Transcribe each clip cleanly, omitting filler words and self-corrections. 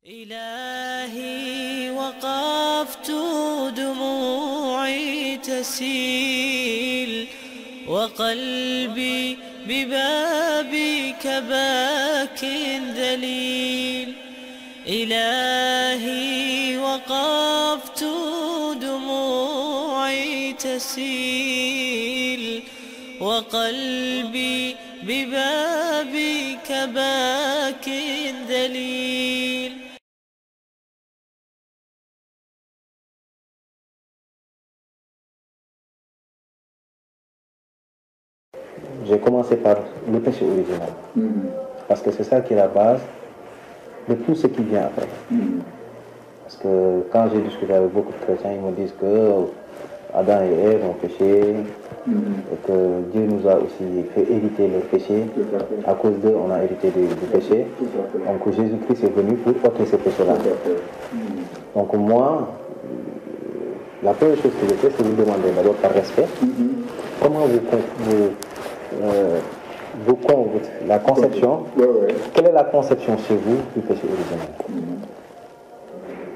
إلهي وقفت دموعي تسيل وقلبي ببابك باك ذليل. إلهي وقفت دموعي تسيل وقلبي ببابك باك ذليل. J'ai commencé par le péché original, parce que c'est ça qui est la base de tout ce qui vient après. Parce que quand j'ai discuté avec beaucoup de chrétiens, ils me disent que Adam et Ève ont péché, et que Dieu nous a aussi fait hériter leur péché. À cause d'eux, on a hérité du péché. Donc Jésus-Christ est venu pour ôter ces péchés-là. Donc moi, la première chose que je fais, c'est vous demander d'abord par respect, comment la conception, quelle est la conception chez vous du péché originel?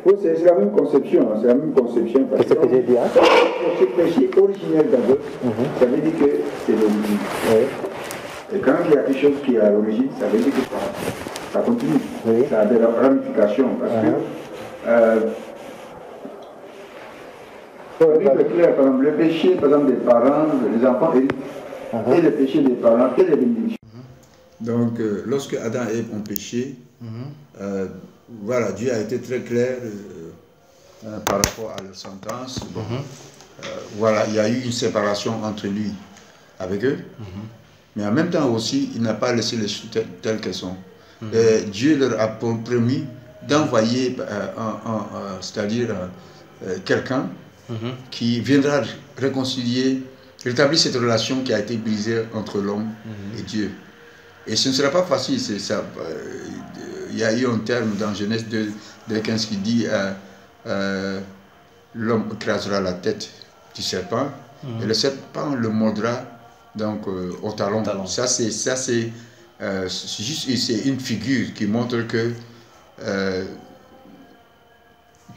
Oui, c'est la même conception, c'est la même conception. C'est ce que j'ai dit, hein? Ce péché originel d'abord, ça veut dire que c'est l'origine. Et quand il y a quelque chose qui est à l'origine, ça veut dire que ça continue. Ça a des ramifications. Parce que, par exemple, le péché, par exemple, des parents, les enfants, et le péché des parents, et les bénédictions. Donc, lorsque Adam et Ève ont péché, voilà, Dieu a été très clair par rapport à leur sentence. Voilà, il y a eu une séparation entre lui avec eux, mais en même temps aussi, il n'a pas laissé les choses telles qu'elles sont. Dieu leur a promis d'envoyer, c'est-à-dire quelqu'un qui viendra réconcilier, rétablir cette relation qui a été brisée entre l'homme et Dieu. Et ce ne sera pas facile, il y a eu un terme dans Genèse 2:15 qui dit l'homme écrasera la tête du serpent et le serpent le mordra donc au talon. Ça c'est juste une figure qui montre que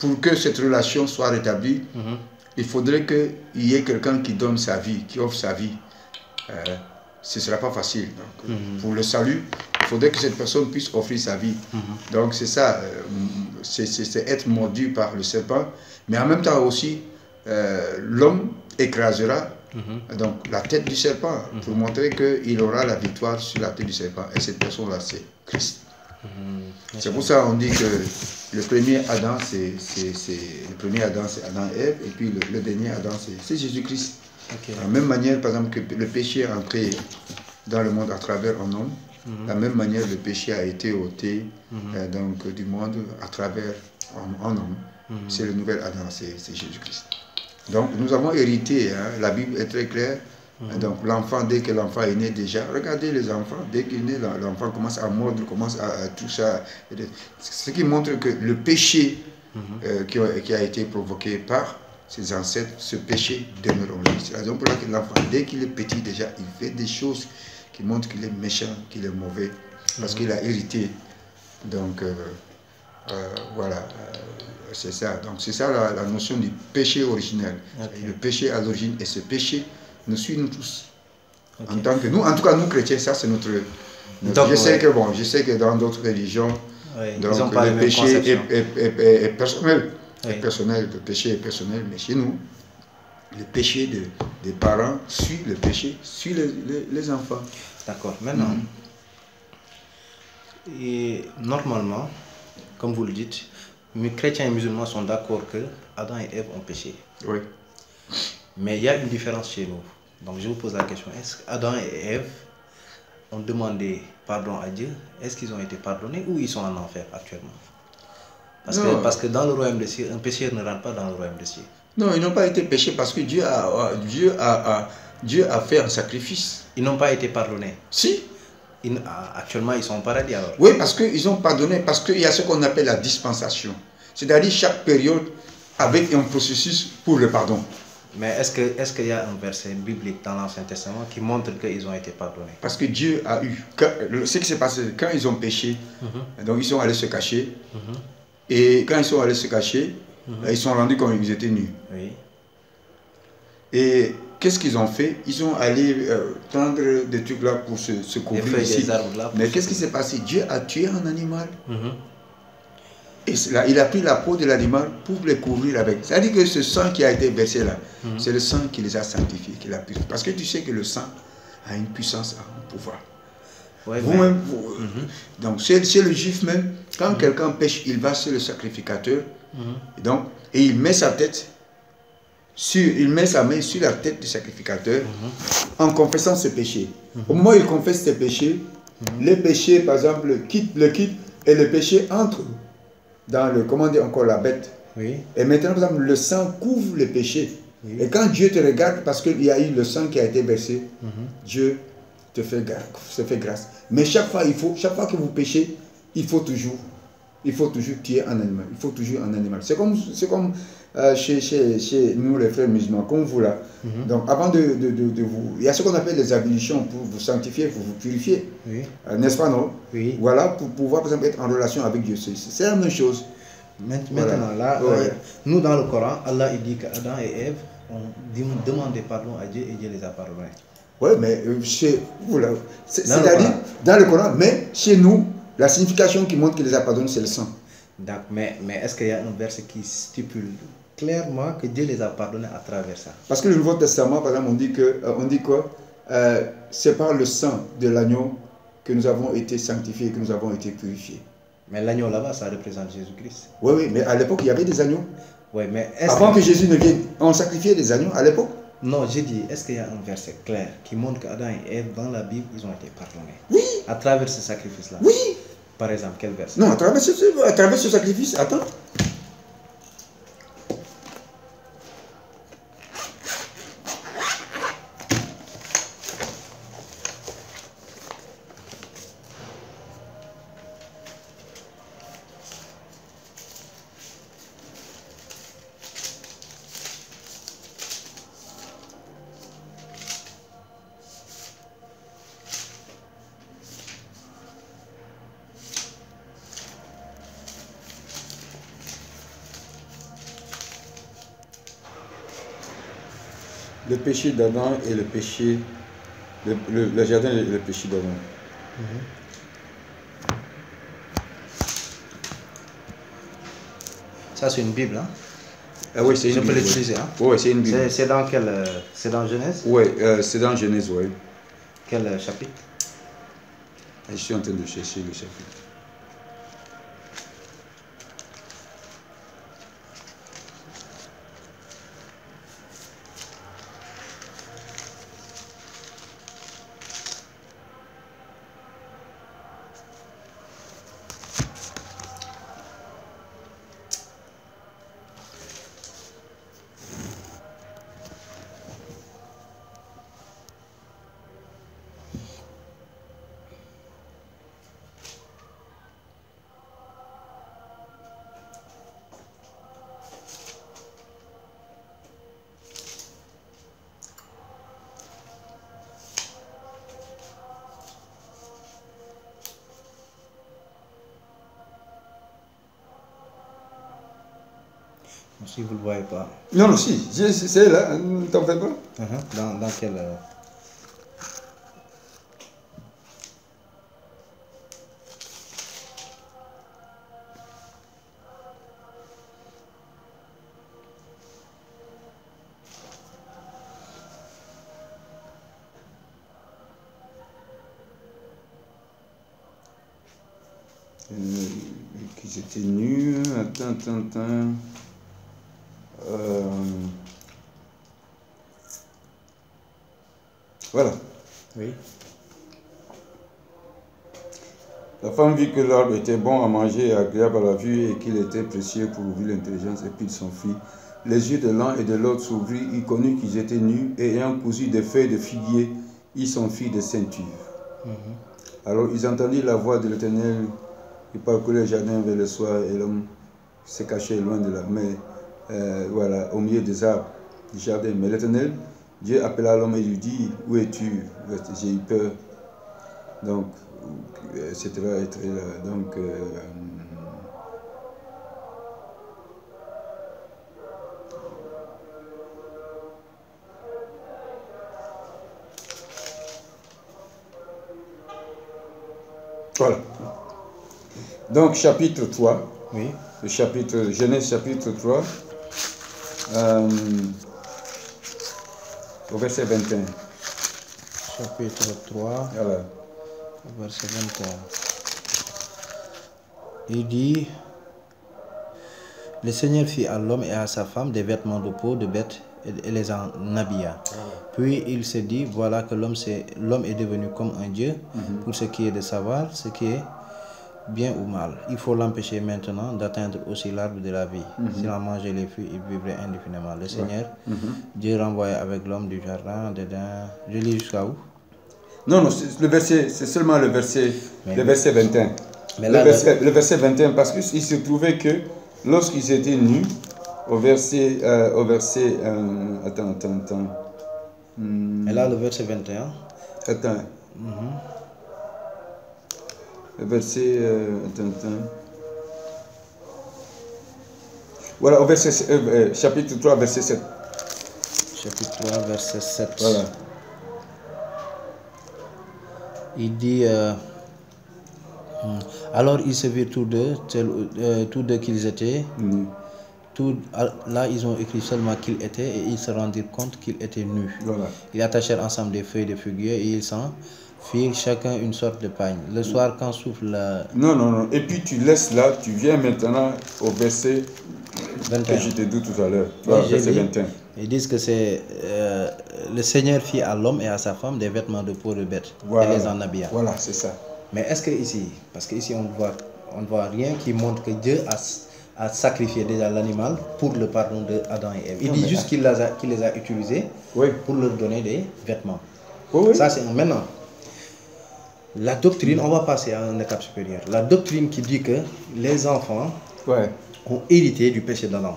pour que cette relation soit rétablie, il faudrait qu'il y ait quelqu'un qui donne sa vie, qui offre sa vie. Ce ne sera pas facile. Donc, pour le salut, il faudrait que cette personne puisse offrir sa vie. Donc c'est ça, c'est être mordu par le serpent, mais en même temps aussi, l'homme écrasera donc, la tête du serpent pour montrer qu'il aura la victoire sur la tête du serpent. Et cette personne-là, c'est Christ. C'est pour ça qu'on dit que le premier Adam, c'est Adam et Ève, et puis le dernier Adam, c'est Jésus-Christ. De la même manière, par exemple, que le péché est entré dans le monde à travers un homme, de la même manière, le péché a été ôté donc, du monde à travers un homme. C'est le nouvel Adam, c'est Jésus-Christ. Donc, nous avons hérité, la Bible est très claire. Donc, l'enfant, dès que l'enfant est né déjà, regardez les enfants, dès qu'il est né, l'enfant commence à mordre, commence à tout ça. Ce qui montre que le péché qui a été provoqué par ses ancêtres, ce péché demeure en lui. C'est la raison pour laquelle l'enfant, dès qu'il est petit déjà, il fait des choses qui montrent qu'il est méchant, qu'il est mauvais, parce qu'il a hérité. Donc, voilà, c'est ça. Donc, c'est ça la notion du péché originel. Le péché à l'origine, et ce péché nous suit nous tous. En tant que nous, en tout cas, nous chrétiens, ça c'est notre donc, je sais que dans d'autres religions, donc, le péché est personnel. Personnel, le péché est personnel, mais chez nous, le péché des parents suit le péché, suit les enfants. D'accord. Maintenant, et normalement, comme vous le dites, les chrétiens et musulmans sont d'accord que Adam et Ève ont péché. Oui. Mais il y a une différence chez nous. Donc je vous pose la question, est-ce qu'Adam et Ève ont demandé pardon à Dieu? Est-ce qu'ils ont été pardonnés ou ils sont en enfer actuellement? Parce que dans le royaume des cieux, un pécheur ne rentre pas dans le royaume des cieux. Non, ils n'ont pas été péchés parce que Dieu a fait un sacrifice. Ils n'ont pas été pardonnés. Si. Actuellement, ils sont au paradis alors. Oui, parce qu'ils ont pardonné, parce qu'il y a ce qu'on appelle la dispensation. C'est-à-dire chaque période avec un processus pour le pardon. Mais est-ce qu'il y a un verset biblique dans l'Ancien Testament qui montre qu'ils ont été pardonnés? Parce que Dieu a eu... Ce qui s'est passé, quand ils ont péché, donc ils sont allés se cacher, Et quand ils sont allés se cacher, ils sont rendus comme ils étaient nus. Oui. Et qu'est-ce qu'ils ont fait? Ils sont allés prendre des trucs là pour se couvrir ici. Mais qu'est-ce qui s'est passé? Dieu a tué un animal. Et là, il a pris la peau de l'animal pour les couvrir avec. C'est-à-dire que ce sang qui a été versé là, c'est le sang qui les a sanctifiés, qui l'a purifié. Parce que tu sais que le sang a une puissance, a un pouvoir. Ouais, Vous-même, donc chez le juif même, quand quelqu'un pêche, il va chez le sacrificateur, et il met sa tête, il met sa main sur la tête du sacrificateur en confessant ses péchés. Au moment où il confesse ses péchés, les péchés, par exemple, le quitte, et le péché entre dans le, comment dire encore, la bête. Oui. Et maintenant, par exemple, le sang couvre les péchés. Oui. Et quand Dieu te regarde, parce qu'il y a eu le sang qui a été versé, Dieu te fait grâce. Mais chaque fois que vous péchez, il faut toujours tuer un animal. Il faut toujours un animal. C'est comme chez nous, les frères musulmans, comme vous là. Donc, avant de vous... Il y a ce qu'on appelle les ablutions pour vous sanctifier, pour vous purifier. Oui. N'est-ce pas, non? Oui. Voilà, pour pouvoir, par exemple, être en relation avec Dieu. C'est la même chose. Maintenant, voilà. Là, nous, dans le Coran, Allah il dit qu'Adam et Ève ont demandé pardon à Dieu et Dieu les a pardonnés. Oui, mais chez vous, là, c'est-à-dire dans le Coran, mais chez nous, la signification qui montre qu'il les a pardonnés, c'est le sang. Mais est-ce qu'il y a un verset qui stipule clairement que Dieu les a pardonnés à travers ça? Parce que le Nouveau Testament, par exemple, on dit quoi? C'est par le sang de l'agneau que nous avons été sanctifiés, que nous avons été purifiés. Mais l'agneau là-bas, ça représente Jésus-Christ. Oui, oui, mais à l'époque, il y avait des agneaux. Oui, mais avant que Jésus ne vienne, on sacrifiait des agneaux à l'époque. Non, j'ai dit, est-ce qu'il y a un verset clair qui montre qu'Adam et Ève, dans la Bible, ils ont été pardonnés? Oui. À travers ce sacrifice-là? Oui. Par exemple, quel verset? Non, à travers ce sacrifice, attends. Le péché d'Adam et le péché, le jardin et le péché d'Adam. Ça, c'est une Bible, hein? Ah oui, c'est une Bible. Je peux l'utiliser, hein? Oui, c'est une Bible. C'est dans quel... c'est dans Genèse? Oui, c'est dans Genèse, oui. Quel chapitre? Je suis en train de chercher le chapitre. Si vous ne le voyez pas. Non, non, si, c'est là, ne t'en fais pas. Dans quel... Qu'ils étaient nus, attends. Voilà. Oui. La femme vit que l'arbre était bon à manger et agréable à la vue et qu'il était précieux pour ouvrir l'intelligence, et puis il s'enfuit. Les yeux de l'un et de l'autre s'ouvrirent, il connut qu'ils étaient nus et ayant cousu des feuilles de figuier, il s'enfuit des ceintures. Alors ils entendirent la voix de l'Éternel qui parcourait le jardin vers le soir et l'homme se cachait loin de la mer, voilà, au milieu des arbres du jardin. Mais l'Éternel, Dieu appela l'homme et lui dit, où es-tu? J'ai eu peur. Donc, etc. Donc, Voilà. Donc, chapitre 3. Oui. Le chapitre, Genèse chapitre 3. Au verset 21. Chapitre 3. Voilà. Verset 21. Il dit, le Seigneur fit à l'homme et à sa femme des vêtements de peau de bête et les en habilla. Puis il se dit, voilà que l'homme est devenu comme un Dieu pour ce qui est de savoir ce qui est bien ou mal. Il faut l'empêcher maintenant d'atteindre aussi l'arbre de la vie. S'il en mangeait les fruits, il vivrait indéfiniment. Le Seigneur, Dieu renvoya avec l'homme du jardin d'Éden. Je lis jusqu'à où? Non, non, c'est seulement le verset 21. Mais là, le verset 21, parce qu'il se trouvait que lorsqu'ils étaient nus, au verset attends. Et là, le verset 21. Attends. Le verset. Voilà, au verset, chapitre 3, verset 7. Chapitre 3, verset 7. Voilà. Il dit. Alors ils se virent tous deux qu'ils étaient. Là, ils ont écrit seulement qu'ils étaient et ils se rendirent compte qu'ils étaient nus. Voilà. Ils attachèrent ensemble des feuilles de figuier et ils s'en firent chacun une sorte de pagne. Le soir, quand souffle la... Non. Et puis tu laisses là, tu viens maintenant au verset 21. Que je t'ai dit tout à l'heure. Oui, Verset 21. Ils disent que c'est le Seigneur fit à l'homme et à sa femme des vêtements de peau de bête Voilà. et les en habilla. Voilà, c'est ça. Mais est-ce que ici, parce qu'ici on ne voit rien qui montre que Dieu a sacrifié déjà l'animal pour le pardon de Adam et Ève. Il dit juste qu'il les a utilisés pour leur donner des vêtements. Oui. Ça c'est maintenant. La doctrine, on va passer à une étape supérieure. La doctrine qui dit que les enfants ont hérité du péché d'Adam.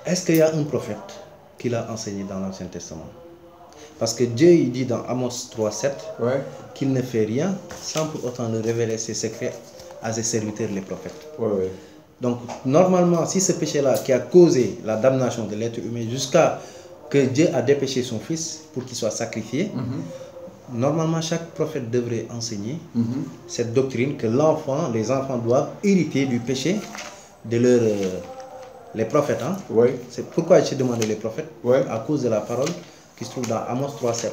Est-ce qu'il y a un prophète qui l'a enseigné dans l'Ancien Testament? Parce que Dieu il dit dans Amos 3,7 qu'il ne fait rien sans pour autant le révéler ses secrets à ses serviteurs les prophètes. Donc normalement, si ce péché-là qui a causé la damnation de l'être humain jusqu'à que Dieu a dépêché son fils pour qu'il soit sacrifié, normalement chaque prophète devrait enseigner cette doctrine que les enfants doivent hériter du péché de les prophètes. C'est pourquoi je demandé les prophètes, à cause de la parole qui se trouve dans Amos 3,7.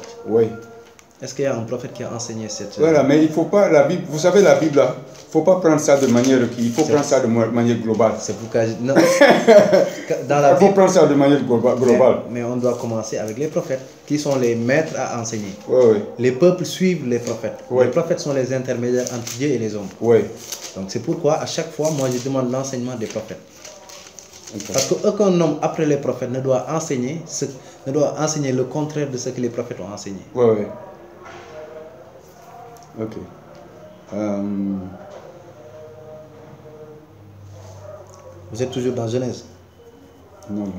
Est-ce qu'il y a un prophète qui a enseigné cette... Voilà, mais il ne faut pas, la Bible, vous savez la Bible là, il ne faut pas prendre ça de manière requise, il faut prendre ça de manière globale. C'est pourquoi non. Il faut prendre ça de manière globale. Mais on doit commencer avec les prophètes, qui sont les maîtres à enseigner. Les peuples suivent les prophètes. Les prophètes sont les intermédiaires entre Dieu et les hommes. Donc c'est pourquoi à chaque fois, moi je demande l'enseignement des prophètes. Parce qu'aucun homme après les prophètes ne doit enseigner le contraire de ce que les prophètes ont enseigné. Ok. Vous êtes toujours dans Genèse? Non.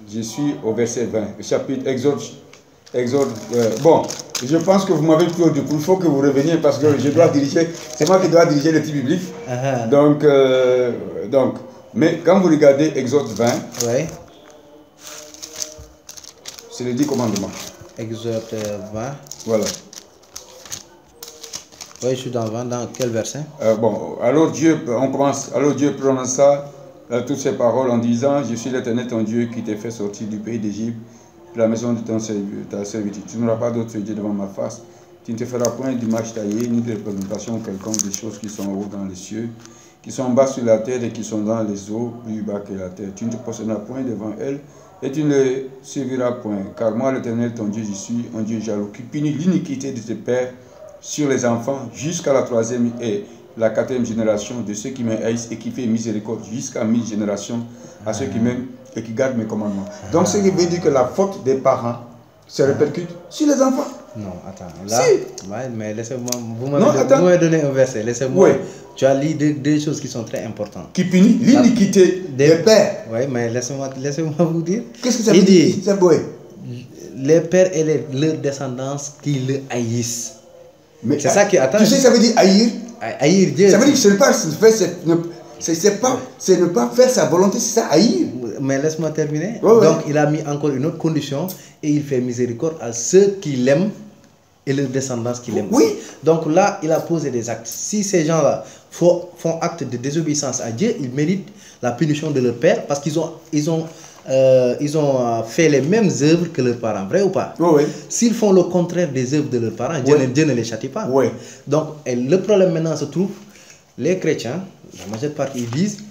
Je suis au verset 20, le chapitre Exode. Bon, je pense que vous m'avez tout dit. Il faut que vous reveniez parce que je dois diriger. C'est moi qui dois diriger le petit biblique. Donc, mais quand vous regardez Exode 20, c'est les 10 commandements. Exode 20. Voilà. Oui, je suis dans 20. Dans quel verset? Alors Dieu prononça toutes ces paroles en disant: Je suis l'Éternel ton Dieu qui t'ai fait sortir du pays d'Égypte, de la maison de ta servitude. Tu n'auras pas d'autre Dieu devant ma face. Tu ne te feras point d'image taillée, ni de représentation quelconque des choses qui sont en haut dans les cieux, qui sont en bas sur la terre et qui sont dans les eaux plus bas que la terre. Tu ne te posteras point devant elles et tu ne les serviras point. Car moi, l'Éternel ton Dieu, je suis un Dieu jaloux qui punit l'iniquité de tes pères sur les enfants jusqu'à la 3e et la 4e génération de ceux qui me haïssent et qui fait miséricorde jusqu'à 1000 générations à ceux qui m'aiment et qui gardent mes commandements. Donc, ce qui veut dire que la faute des parents se répercute sur les enfants. Non, attends. Là, mais laissez-moi. Vous m'avez donné un verset. Laissez-moi. Tu as lu deux choses qui sont très importantes. Qui punit l'iniquité des pères. Oui, mais laissez-moi vous dire. Qu'est-ce que ça veut dire? Les pères et leurs descendants qui le haïssent. C'est ça qui attend. Tu sais, ça veut dire haïr. Haïr Dieu. Ça veut dire que ce n'est pas faire sa volonté, c'est ça, haïr. Mais laisse-moi terminer. Donc, il a mis encore une autre condition et il fait miséricorde à ceux qui l'aiment et leur descendance qui l'aiment. Oui. Donc là, il a posé des actes. Si ces gens-là font acte de désobéissance à Dieu, ils méritent la punition de leur père parce qu'ils ont fait les mêmes œuvres que leurs parents. Vrai ou pas? Oui. S'ils font le contraire des œuvres de leurs parents, Dieu ne les châtie pas. Oui. Donc le problème maintenant se trouve, les chrétiens, la majeure partie, ils disent,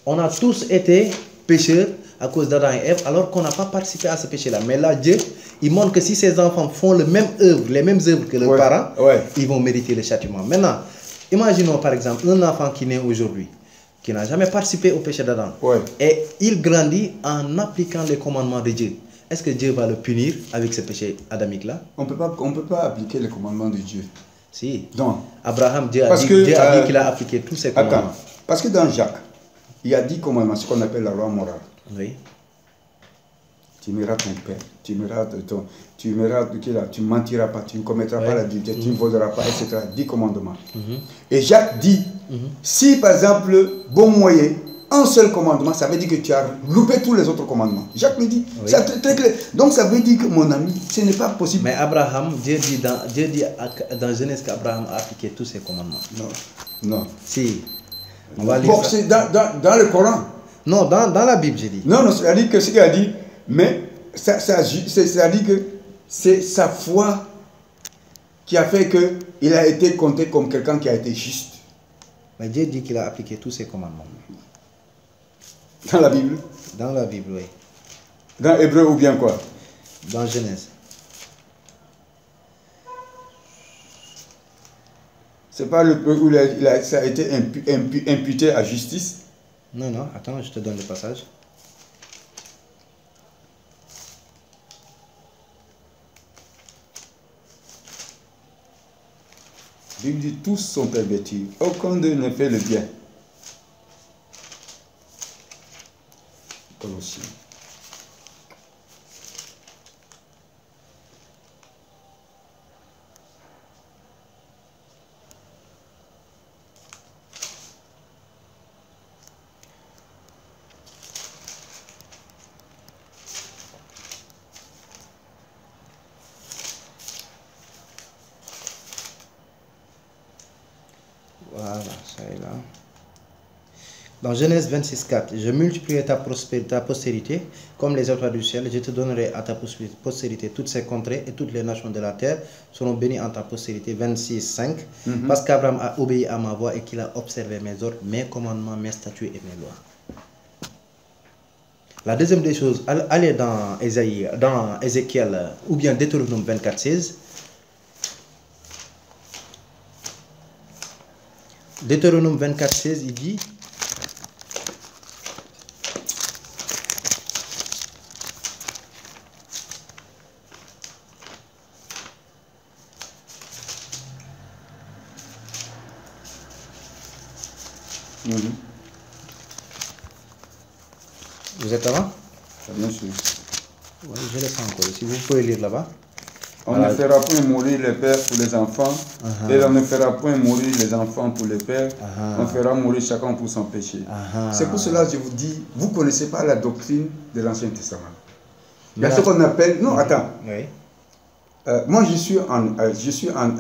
on a tous été pécheurs à cause d'Adam et Ève, alors qu'on n'a pas participé à ce péché-là. Mais là, Dieu, il montre que si ces enfants font les mêmes œuvres que leurs parents, ils vont mériter le châtiment. Maintenant, imaginons par exemple un enfant qui naît aujourd'hui, qui n'a jamais participé au péché d'Adam, et il grandit en appliquant les commandements de Dieu. Est-ce que Dieu va le punir avec ce péché adamique-là? On peut pas appliquer les commandements de Dieu. Si. Non. Abraham, Dieu a dit qu'il a appliqué tous ses commandements. Attends, parce que dans Jacques, il y a 10 commandements, ce qu'on appelle la loi morale. Oui. Tu aimeras ton père, tu ne mentiras pas, tu ne commettras pas l'adultère, tu ne voleras pas, etc. 10 commandements. Et Jacques dit, si par exemple, bon moyen, un seul commandement, ça veut dire que tu as loupé tous les autres commandements. Jacques me dit, c'est très clair. Donc ça veut dire que mon ami, ce n'est pas possible. Mais Abraham, Dieu dit dans Genèse qu'Abraham a appliqué tous ses commandements. Non. Si. Bon, c'est dans le Coran. Non, dans la Bible, j'ai dit. Non, c'est-à-dire que ce qu'il a dit, mais c'est-à-dire que c'est sa foi qui a fait qu'il a été compté comme quelqu'un qui a été juste. Mais Dieu dit qu'il a appliqué tous ses commandements. Dans la Bible? Dans la Bible, oui. Dans Hébreu ou bien quoi? Dans Genèse. C'est pas le peu où ça a été imputé à justice? Non, attends, je te donne le passage. La Bible dit tous sont pervertis, aucun d'eux ne fait le bien. Colossiens. Voilà, ça est là. Dans Genèse 26, 4, je multiplierai ta postérité comme les étoiles du ciel. Je te donnerai à ta postérité toutes ces contrées et toutes les nations de la terre seront bénies en ta postérité. 26, 5. Parce qu'Abraham a obéi à ma voix et qu'il a observé mes ordres, mes commandements, mes statuts et mes lois. La deuxième des choses, allez dans Ézéchiel ou bien Deutéronome 24, 16. Deutéronome 24, 16, il dit... Vous êtes là-bas? Bien sûr. Oui, je l'ai pas encore. Si vous pouvez lire là-bas. On ne fera point mourir les pères pour les enfants, et on ne fera point mourir les enfants pour les pères, on fera mourir chacun pour son péché. C'est pour cela que je vous dis, vous ne connaissez pas la doctrine de l'Ancien Testament. Il y a ce qu'on appelle... Non, attends. Oui. Moi, je suis en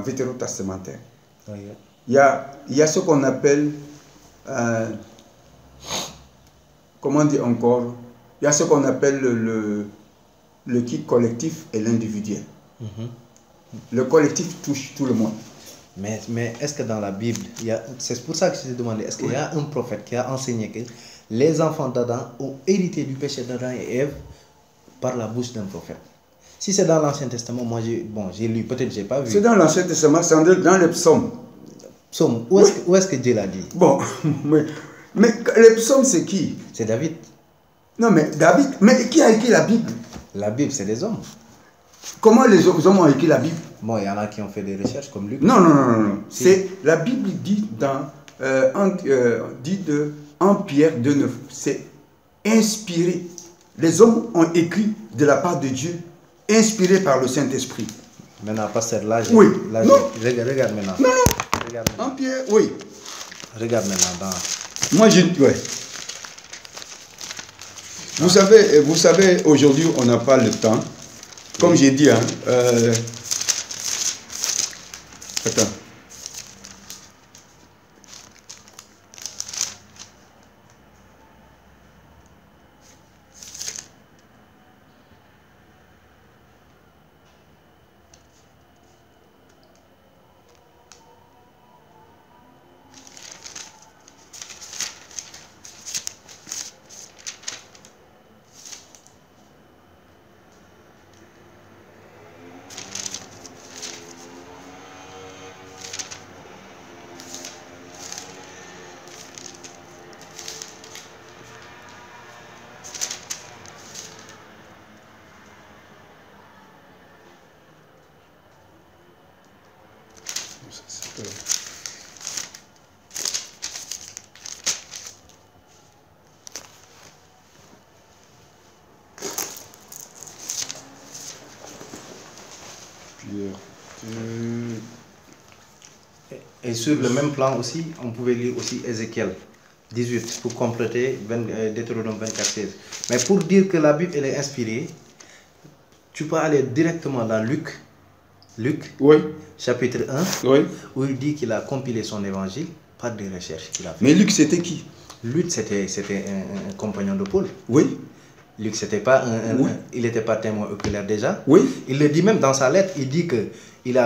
vétérotestamentaire. Oui. Il y a ce qu'on appelle... comment dire encore? Il y a ce qu'on appelle le kit collectif et l'individuel. Le collectif touche tout le monde. Mais est-ce que dans la Bible, c'est pour ça que je t'ai demandé, est-ce qu'il y a un prophète qui a enseigné que les enfants d'Adam ont hérité du péché d'Adam et Ève par la bouche d'un prophète? Si c'est dans l'Ancien Testament, moi j'ai lu, peut-être j'ai pas vu. C'est dans l'Ancien Testament, c'est dans les psaumes. Psaume, où est-ce que Dieu l'a dit? Bon, mais les psaumes c'est qui? C'est David. Non mais David, mais qui a écrit la Bible? La Bible c'est des hommes. Comment les hommes ont écrit la Bible? Bon, il y en a qui ont fait des recherches comme Luc. Non. Si. C'est la Bible dit dans en Pierre 2,9. C'est inspiré. Les hommes ont écrit de la part de Dieu, inspiré par le Saint-Esprit. Maintenant, pasteur, là, regarde maintenant. Non. Regarde maintenant. En Pierre, oui. Regarde maintenant. Moi, ouais. Vous savez, aujourd'hui, on n'a pas le temps. comme j'ai dit, hein, attends. Et sur le même plan aussi, on pouvait lire aussi Ézéchiel 18 pour compléter Deutéronome 24:16. Mais pour dire que la Bible elle est inspirée, tu peux aller directement dans Luc, oui. chapitre 1, Oui. où il dit qu'il a compilé son évangile par des recherches qu'il a fait. Mais Luc, c'était qui? Luc, c'était un compagnon de Paul. Oui. Luc, il n'était pas témoin oculaire déjà. Oui. Il le dit même dans sa lettre, il dit que il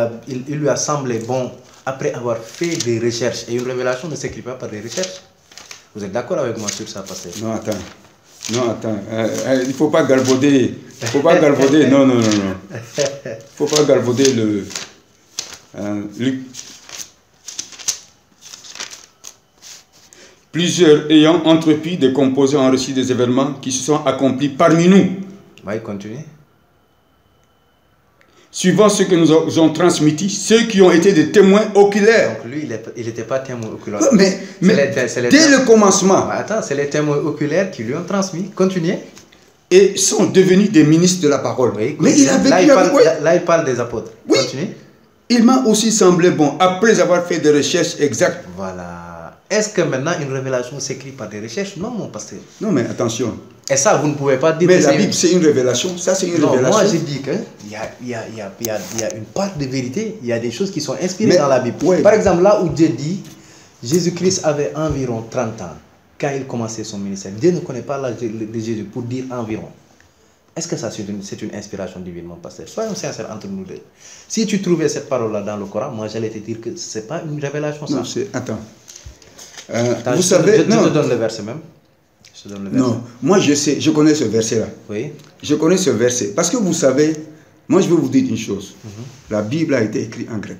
lui a semblé bon, après avoir fait des recherches, et une révélation ne s'écrit pas par des recherches. Vous êtes d'accord avec moi sur ça, pasteur? Non, attends. Non, attends. Il ne faut pas galvauder. Il ne faut pas galvauder. Non. Il ne faut pas galvauder le... Luc. Plusieurs ayant entrepris de composer un récit des événements qui se sont accomplis parmi nous. Oui, continue. Suivant ce que nous ont transmis, ceux qui ont été des témoins oculaires. Donc lui, il n'était pas témoin oculaire. Mais dès le commencement. Attends, c'est les témoins oculaires qui lui ont transmis. Continuez. Et sont devenus des ministres de la parole. Oui, mais il a vécu là, il parle des apôtres. Oui. Continue. Il m'a aussi semblé bon, après avoir fait des recherches exactes. Voilà. Est-ce que maintenant une révélation s'écrit par des recherches? Non, mon pasteur. Non, mais attention. Et ça, vous ne pouvez pas dire mais que la Bible, c'est une révélation. Ça, c'est une révélation. Moi, j'ai dit qu'il y a une part de vérité. Il y a des choses qui sont inspirées dans la Bible. Ouais. Par exemple, là où Dieu dit Jésus-Christ avait environ 30 ans quand il commençait son ministère. Dieu ne connaît pas l'âge de Jésus pour dire environ. Est-ce que ça, c'est une inspiration divine, mon pasteur? Soyons sincères entre nous deux. Si tu trouvais cette parole-là dans le Coran, moi, j'allais te dire que ce n'est pas une révélation. Non, ça. Attends. Attends, vous savez... Je te donne le verset même. Non, moi je sais, je connais ce verset-là. Oui. Je connais ce verset. Parce que vous savez, moi je vais vous dire une chose. La Bible a été écrite en grec.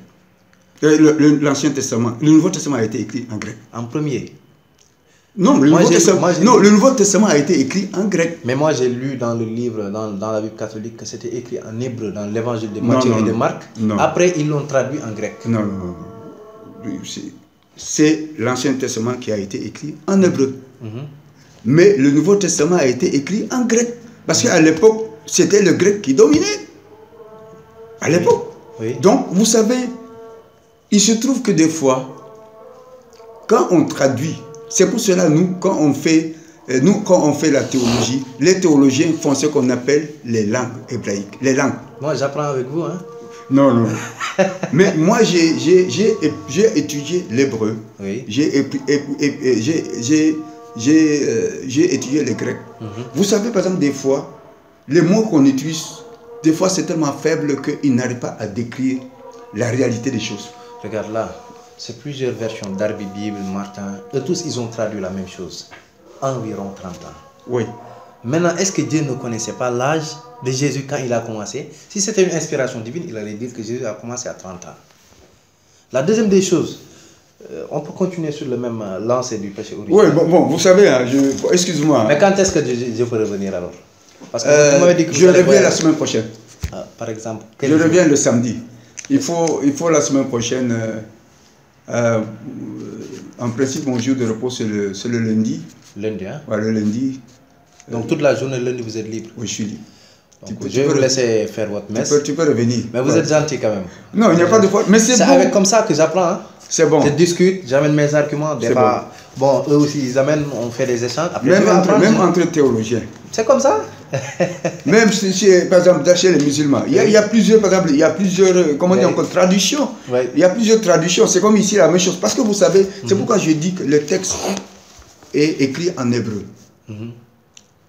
L'Ancien Testament, le Nouveau Testament a été écrit en grec. En premier. Non, le Nouveau Testament a été écrit en grec. Mais moi j'ai lu dans le livre, dans la Bible catholique, que c'était écrit en hébreu, dans l'évangile de Matthieu et de Marc. Non. Après, ils l'ont traduit en grec. Non. C'est l'Ancien Testament qui a été écrit en hébreu. Mais le Nouveau Testament a été écrit en grec. Parce qu'à l'époque, c'était le grec qui dominait. À l'époque. Oui. Donc, vous savez, il se trouve que des fois, quand on traduit, c'est pour cela, nous, quand on fait la théologie, les théologiens font ce qu'on appelle les langues hébraïques. Les langues. Moi, j'apprends avec vous, hein. Non. Mais moi, j'ai étudié l'hébreu. Oui. J'ai étudié le grec. Vous savez, par exemple, des fois, les mots qu'on utilise, des fois, c'est tellement faible qu'ils n'arrivent pas à décrire la réalité des choses. Regarde là, c'est plusieurs versions d'Arbi Bible, Martin. Eux tous, ils ont traduit la même chose. Environ 30 ans. Oui. Maintenant, est-ce que Dieu ne connaissait pas l'âge de Jésus quand il a commencé? Si c'était une inspiration divine, il allait dire que Jésus a commencé à 30 ans. La deuxième des choses, on peut continuer sur le même lancé du péché originel. Oui, bon, vous savez, hein, excuse-moi. Mais quand est-ce que je peux revenir alors? Parce que vous m'avez dit que je reviens la semaine prochaine. Par exemple. Je reviens le samedi. Il faut la semaine prochaine. En principe, mon jour de repos, c'est le lundi. Lundi, hein? Ouais, le lundi. Donc toute la journée, lundi, vous êtes libre? Oui, je suis libre. Donc, je vais vous laisser faire votre messe. Tu peux revenir. Mais vous êtes gentil quand même. Non, il n'y a pas de problème. Mais c'est bon. avec comme ça que j'apprends. Hein? C'est bon. Je discute, j'amène mes arguments. Des fois, bon, eux aussi, ils amènent, on fait des échanges. Après, même entre théologiens. C'est comme ça. Même par exemple, chez les musulmans, il y a plusieurs, par exemple, il y a plusieurs, comment dire encore, traductions. Ouais. Il y a plusieurs traductions. C'est comme ici la même chose. Parce que vous savez, c'est pourquoi je dis que le texte est écrit en hébreu.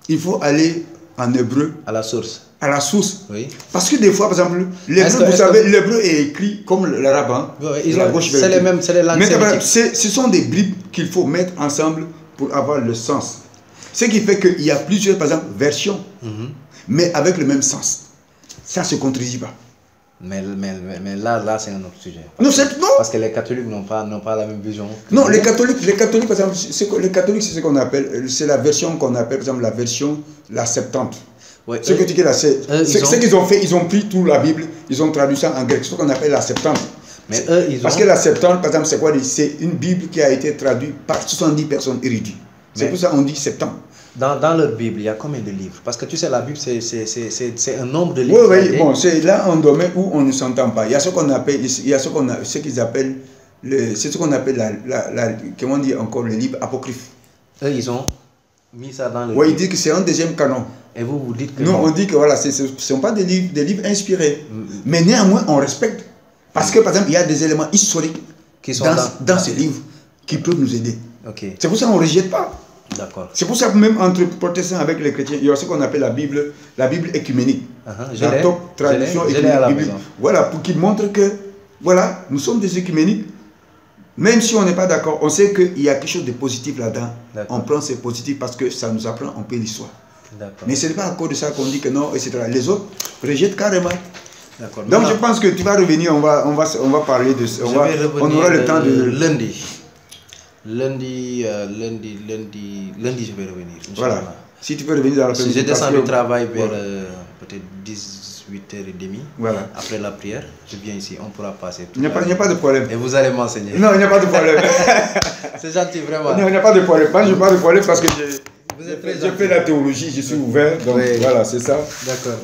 Il faut aller en hébreu. À la source. À la source. Oui. Parce que des fois, par exemple, l'hébreu, vous savez, l'hébreu est écrit comme l'arabe. Hein, c'est les mêmes, c'est les langues sémitiques. Ce sont des bribes qu'il faut mettre ensemble pour avoir le sens. Ce qui fait qu'il y a plusieurs, par exemple, versions, mais avec le même sens. Ça ne se contredit pas. Mais là c'est un autre sujet. Non, parce que les catholiques n'ont pas la même vision. Non, les catholiques, par exemple, les catholiques, c'est ce qu'on appelle, c'est la version qu'on appelle, par exemple, la version, la Septante. Ouais, ce que tu dis là, c'est ce qu'ils ont fait, ils ont pris toute la Bible, ils ont traduit ça en grec, c'est ce qu'on appelle la Septante. Mais eux, parce que la Septante, par exemple, c'est quoi? C'est une Bible qui a été traduite par 70 personnes érudites. C'est pour ça qu'on dit Septante. Dans leur Bible, il y a combien de livres? Parce que tu sais, la Bible, c'est un nombre de livres. Oui, bon, c'est là un domaine où on ne s'entend pas. Il y a ce qu'on appelle, ce qu'ils appellent, c'est ce qu'on appelle comment dire encore, le livre apocryphe. Eux, ils ont mis ça dans le livre. Oui, ils disent que c'est un deuxième canon. Et vous dites que non, on dit que voilà, ce ne sont pas des livres inspirés. Mais néanmoins, on respecte. Parce que, par exemple, il y a des éléments historiques qui sont dans ces livres qui peuvent nous aider. Okay. C'est pour ça qu'on ne rejette pas. D'accord. C'est pour ça que même entre protestants avec les chrétiens, il y a ce qu'on appelle la Bible écuménique. La top traduction écuménique. Voilà, pour qu'ils montrent que, voilà, nous sommes des écuméniques. Même si on n'est pas d'accord, on sait qu'il y a quelque chose de positif là-dedans. On prend ce positif parce que ça nous apprend un peu l'histoire. Mais ce n'est pas à cause de ça qu'on dit que non, etc. Les autres rejettent carrément. Donc je pense que tu vas revenir, on va parler de ça. On aura le temps de... Lundi, je vais revenir. Voilà. Si tu peux revenir dans l'après-midi. Je descends du travail vers peut-être 18h30. Voilà. Après la prière, je viens ici, on pourra passer. Il n'y a pas de problème. Et vous allez m'enseigner. Non, il n'y a pas de problème. C'est gentil, vraiment. Non, il n'y a pas de problème. Moi, je n'ai pas de problème parce que je fais la théologie, je suis ouvert. Donc voilà, c'est ça. D'accord.